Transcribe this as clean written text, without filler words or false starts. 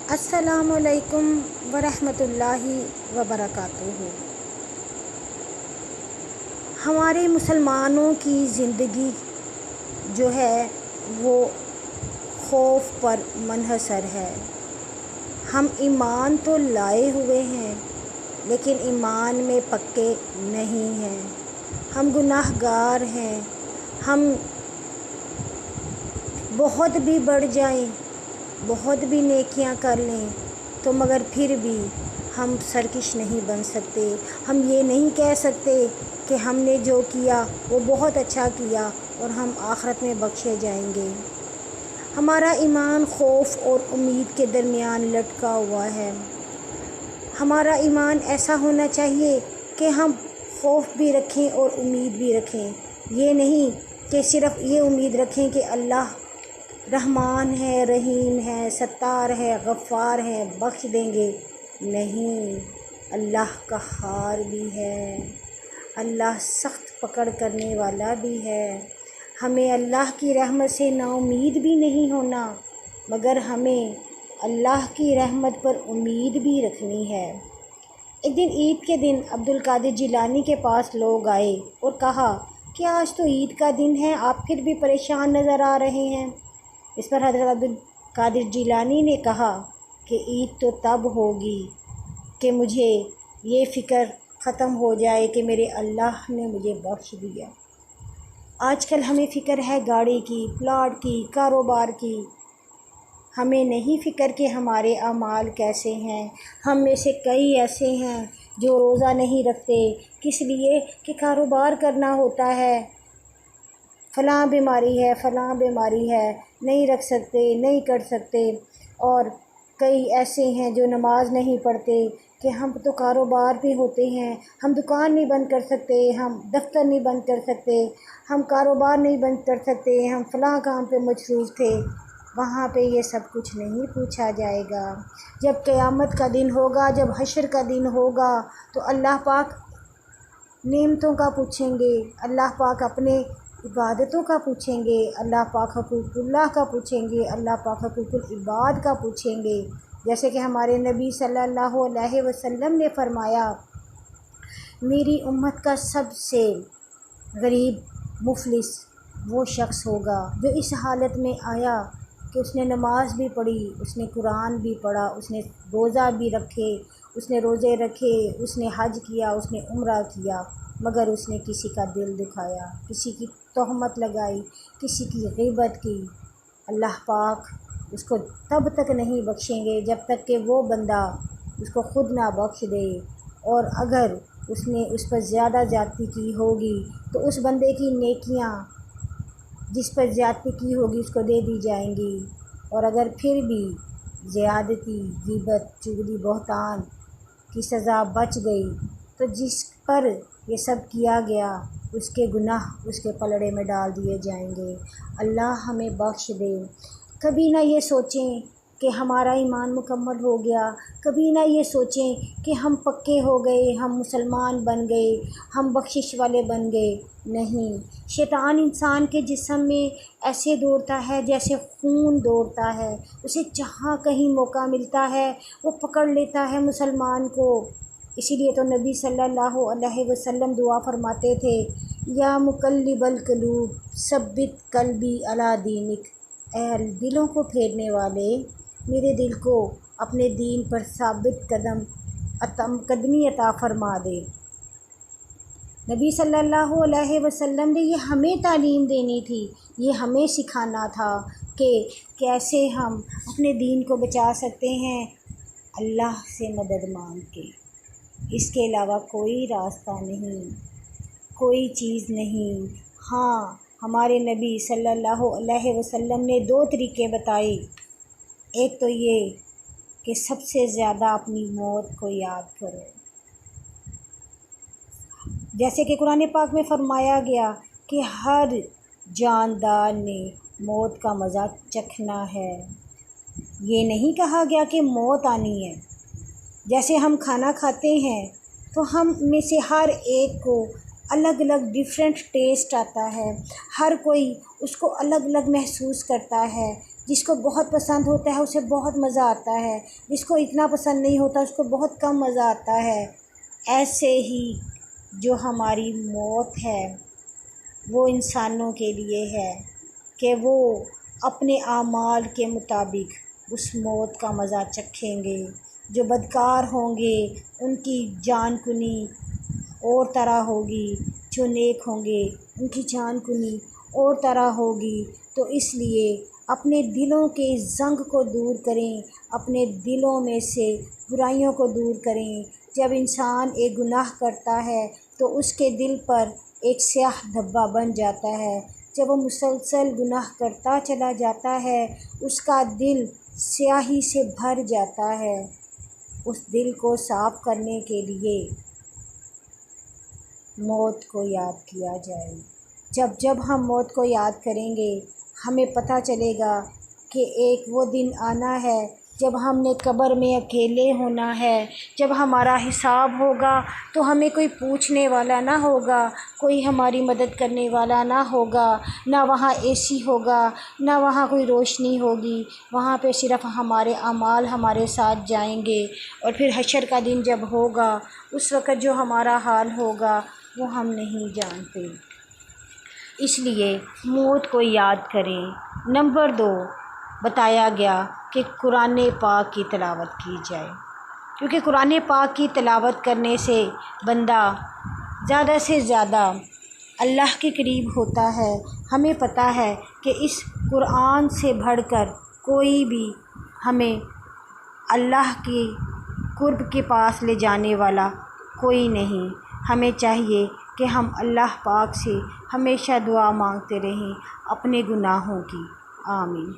अस्सलामु अलैकुम वरहमतुल्लाहि वबरकातुहू। हमारे मुसलमानों की ज़िंदगी जो है वो खौफ पर मुनहसर है। हम ईमान तो लाए हुए हैं लेकिन ईमान में पक्के नहीं हैं। हम गुनाहगार हैं। हम बहुत भी बढ़ जाएं, बहुत भी नेकियां कर लें तो मगर फिर भी हम सरकश नहीं बन सकते। हम ये नहीं कह सकते कि हमने जो किया वो बहुत अच्छा किया और हम आखिरत में बख्शे जाएंगे। हमारा ईमान खौफ और उम्मीद के दरमियान लटका हुआ है। हमारा ईमान ऐसा होना चाहिए कि हम खौफ भी रखें और उम्मीद भी रखें। ये नहीं कि सिर्फ़ ये उम्मीद रखें कि अल्लाह रहमान है, रहीम है, सत्तार है, गफ़ार है, बख्श देंगे। नहीं, अल्लाह क़हार भी है, अल्लाह सख्त पकड़ करने वाला भी है। हमें अल्लाह की रहमत से नाउम्मीद भी नहीं होना, मगर हमें अल्लाह की रहमत पर उम्मीद भी रखनी है। एक दिन ईद के दिन अब्दुल कादिर जिलानी के पास लोग आए और कहा कि आज तो ईद का दिन है, आप फिर भी परेशान नज़र आ रहे हैं। इस पर हज़रत अब्दुल कादिर जिलानी ने कहा कि ईद तो तब होगी कि मुझे ये फ़िक्र ख़त्म हो जाए कि मेरे अल्लाह ने मुझे बख्श दिया। आजकल हमें फ़िक्र है गाड़ी की, प्लाट की, कारोबार की। हमें नहीं फ़िक्र कि हमारे अमाल कैसे हैं। हम में से कई ऐसे हैं जो रोज़ा नहीं रखते, किस लिए कि कारोबार करना होता है। फ़लाँ बीमारी है, फ़लाँ बीमारी है, नहीं रख सकते, नहीं कर सकते। और कई ऐसे हैं जो नमाज नहीं पढ़ते कि हम तो कारोबार भी होते हैं, हम दुकान नहीं बंद कर सकते, हम दफ्तर नहीं बंद कर सकते, हम कारोबार नहीं बंद कर सकते, हम फ़लाँ काम पे मशरूफ़ थे। वहाँ पे ये सब कुछ नहीं पूछा जाएगा। जब क़यामत का दिन होगा, जब हश्र का दिन होगा तो अल्लाह पाक नेमतों का पूछेंगे, अल्लाह पाक अपने इबादतों का पूछेंगे, अल्लाह पाक हुकूकुल्लाह का पूछेंगे, अल्लाह पाक हुकूकुल इबाद का पूछेंगे। जैसे कि हमारे नबी सल्लल्लाहु अलैहि वसल्लम ने फरमाया, मेरी उम्मत का सबसे गरीब मुफलिस वो शख्स होगा जो इस हालत में आया कि उसने नमाज भी पढ़ी, उसने कुरान भी पढ़ा, उसने रोज़ा भी रखे, उसने रोज़े रखे, उसने हज किया, उसने उम्रा किया, मगर उसने किसी का दिल दुखाया, किसी की तोहमत लगाई, किसी की ग़ीबत की। अल्लाह पाक उसको तब तक नहीं बख्शेंगे जब तक कि वो बंदा उसको ख़ुद ना बख्श दे। और अगर उसने उस पर ज़्यादा ज़्यादती की होगी तो उस बंदे की नेकियां जिस पर ज़्यादती की होगी उसको दे दी जाएंगी। और अगर फिर भी ज़्यादती, ग़ीबत, चुगली, बहतान की सज़ा बच गई तो जिस पर ये सब किया गया उसके गुनाह उसके पलड़े में डाल दिए जाएंगे। अल्लाह हमें बख्श दे। कभी ना ये सोचें कि हमारा ईमान मुकम्मल हो गया, कभी ना ये सोचें कि हम पक्के हो गए, हम मुसलमान बन गए, हम बख्शिश वाले बन गए। नहीं, शैतान इंसान के जिस्म में ऐसे दौड़ता है जैसे खून दौड़ता है। उसे जहाँ कहीं मौका मिलता है वो पकड़ लेता है मुसलमान को। इसीलिए तो नबी सल्लल्लाहु अलैहि वसल्लम दुआ फरमाते थे, या मुकल्लिबल कलूब सब्बित कल्बी अला दीनिक। ऐ दिलों को फेरने वाले, मेरे दिल को अपने दीन पर साबित कदमी अता फरमा दे। नबी सल्लल्लाहु अलैहि वसल्लम ने ये हमें तालीम देनी थी, ये हमें सिखाना था कि कैसे हम अपने दीन को बचा सकते हैं अल्लाह से मदद मांग के। इसके अलावा कोई रास्ता नहीं, कोई चीज़ नहीं। हाँ, हमारे नबी सल्लल्लाहु अलैहि वसल्लम ने 2 तरीक़े बताए। एक तो ये कि सबसे ज़्यादा अपनी मौत को याद करो। जैसे कि कुरान पाक में फरमाया गया कि हर जानदार ने मौत का मज़ा चखना है। ये नहीं कहा गया कि मौत आनी है। जैसे हम खाना खाते हैं तो हम में से हर एक को अलग अलग डिफरेंट टेस्ट आता है, हर कोई उसको अलग अलग महसूस करता है। جس کو بہت پسند ہوتا ہے اسے بہت مزہ آتا ہے، جس کو اتنا پسند نہیں ہوتا اس کو بہت کم مزہ آتا ہے۔ ایسے ہی جو ہماری موت ہے وہ انسانوں کے لیے ہے کہ وہ اپنے اعمال کے مطابق اس موت کا مزہ چکھیں گے۔ جو بدکار ہوں گے ان کی جان کنی اور طرح ہوگی، جو نیک ہوں گے ان کی جان کنی اور طرح ہوگی۔ تو اس لیے اپنے دلوں کے زنگ کو دور کریں، اپنے دلوں میں سے برائیوں کو دور کریں۔ جب انسان ایک گناہ کرتا ہے تو اس کے دل پر ایک سیاہ دھبا بن جاتا ہے۔ جب وہ مسلسل گناہ کرتا چلا جاتا ہے اس کا دل سیاہی سے بھر جاتا ہے۔ اس دل کو صاف کرنے کے لیے موت کو یاد کیا جائے۔ جب جب ہم موت کو یاد کریں گے ہمیں پتہ چلے گا کہ ایک وہ دن آنا ہے جب ہم نے قبر میں اکیلے ہونا ہے، جب ہمارا حساب ہوگا تو ہمیں کوئی پوچھنے والا نہ ہوگا، کوئی ہماری مدد کرنے والا نہ ہوگا، نہ وہاں اے سی ہوگا، نہ وہاں کوئی روشنی ہوگی، وہاں پہ صرف ہمارے اعمال ہمارے ساتھ جائیں گے۔ اور پھر حشر کا دن جب ہوگا اس وقت جو ہمارا حال ہوگا وہ ہم نہیں جانتے۔ اس لیے موت کو یاد کریں۔ نمبر 2 بتایا گیا کہ قرآن پاک کی تلاوت کی جائے، کیونکہ قرآن پاک کی تلاوت کرنے سے بندہ زیادہ سے زیادہ اللہ کے قریب ہوتا ہے۔ ہمیں پتہ ہے کہ اس قرآن سے بڑھ کر کوئی بھی ہمیں اللہ کی قرب کے پاس لے جانے والا کوئی نہیں۔ ہمیں چاہیے کہ ہم اللہ پاک سے ہمیشہ دعا مانگتے رہیں اپنے گناہوں کی۔ آمین۔